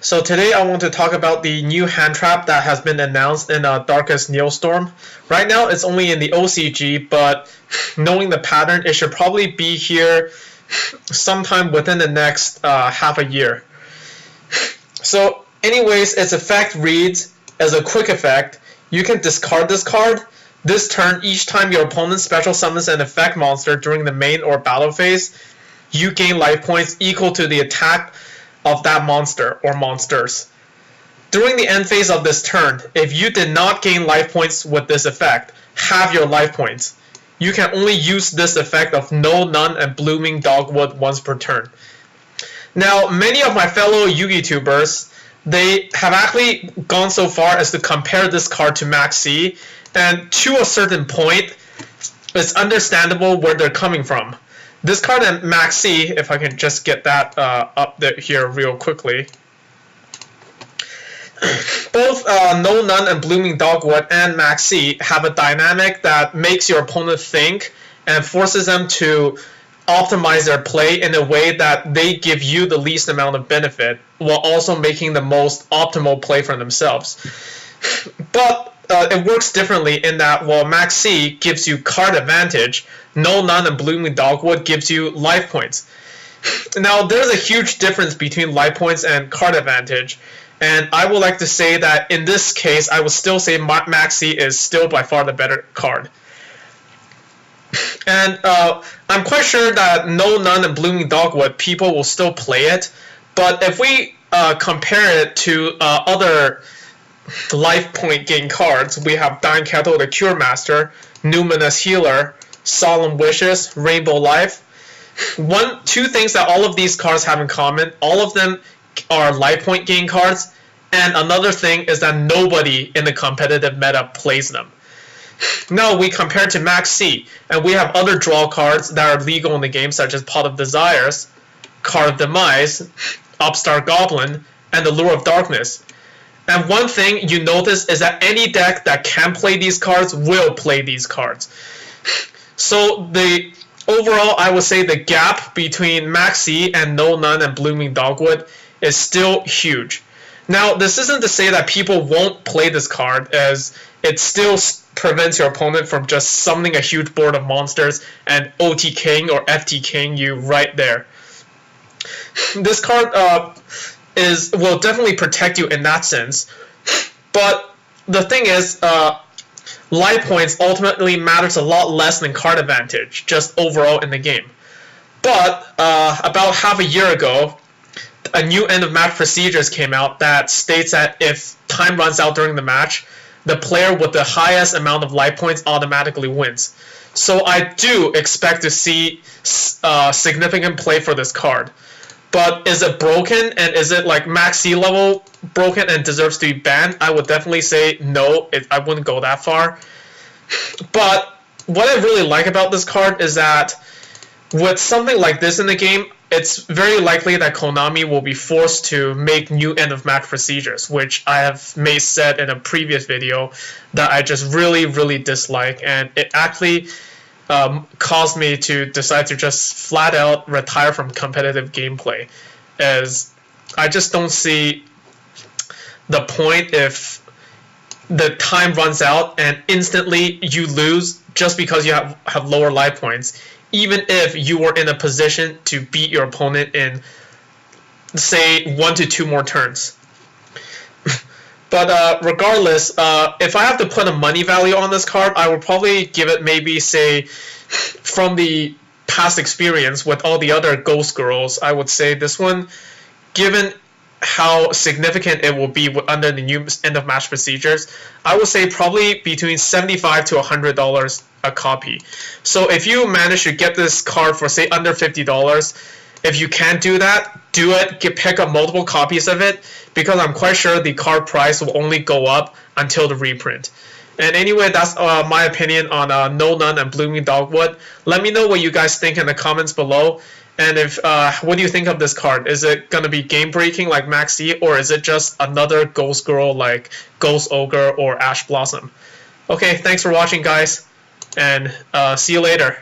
So today I want to talk about the new hand trap that has been announced in Darkest Neostorm. Right now it's only in the OCG, but knowing the pattern, it should probably be here sometime within the next half a year. So anyways, its effect reads as a quick effect. You can discard this card. This turn, each time your opponent special summons an effect monster during the main or battle phase, you gain life points equal to the attack of that monster or monsters. During the end phase of this turn, if you did not gain life points with this effect, halve your life points. You can only use this effect of Null Nun and Blooming Dogwood once per turn. Now, many of my fellow YuGiTubers, they have actually gone so far as to compare this card to Maxx, and to a certain point, it's understandable where they're coming from. This card and Maxx, if I can just get that up there here real quickly. Both Null Nun and Blooming Dogwood and Maxx have a dynamic that makes your opponent think and forces them to optimize their play in a way that they give you the least amount of benefit while also making the most optimal play for themselves. But it works differently in that while Maxx gives you card advantage, Null Nun and Blooming Dogwood gives you life points. Now, there's a huge difference between life points and card advantage, and I would like to say that in this case, I would still say Maxx is still by far the better card. And I'm quite sure that Null Nun and Blooming Dogwood, people will still play it, but if we compare it to other life point gain cards, we have Dying Kettle, the Cure Master, Numinous Healer, Solemn Wishes, Rainbow Life. Two things that all of these cards have in common, all of them are life point gain cards, and another thing is that nobody in the competitive meta plays them. Now we compare to Maxx, and we have other draw cards that are legal in the game, such as Pot of Desires, Card of Demise, Upstart Goblin, and the Lure of Darkness. And one thing you notice is that any deck that can play these cards will play these cards. So overall, I would say the gap between Maxx and Null Nun and Blooming Dogwood is still huge. Now, this isn't to say that people won't play this card, as it still prevents your opponent from just summoning a huge board of monsters and OTKing or FTKing you right there. This card will definitely protect you in that sense, but the thing is, life points ultimately matters a lot less than card advantage, just overall in the game. But about half a year ago, a new end of match procedures came out that states that if time runs out during the match, the player with the highest amount of life points automatically wins. So I do expect to see significant play for this card. But is it broken, and is it like Maxx level broken and deserves to be banned? I would definitely say no, I wouldn't go that far. But what I really like about this card is that with something like this in the game, it's very likely that Konami will be forced to make new end-of-match procedures, which I have said in a previous video that I just really, really dislike, and it actually caused me to decide to just flat out retire from competitive gameplay, as I just don't see the point if the time runs out and instantly you lose just because you have lower life points, even if you were in a position to beat your opponent in, say, 1 to 2 more turns. But regardless, if I have to put a money value on this card, I would probably give it maybe, say, from the past experience with all the other Ghost Girls, I would say this one, given how significant it will be under the new end-of-match procedures, I would say probably between $75 to $100 a copy. So if you manage to get this card for, say, under $50, if you can't do that, do it. Pick up multiple copies of it, because I'm quite sure the card price will only go up until the reprint. And anyway, that's my opinion on Null Nun and Blooming Dogwood. Let me know what you guys think in the comments below. And if what do you think of this card? Is it going to be game-breaking like Maxx, or is it just another Ghost Girl like Ghost Ogre or Ash Blossom? Okay, thanks for watching, guys, and see you later.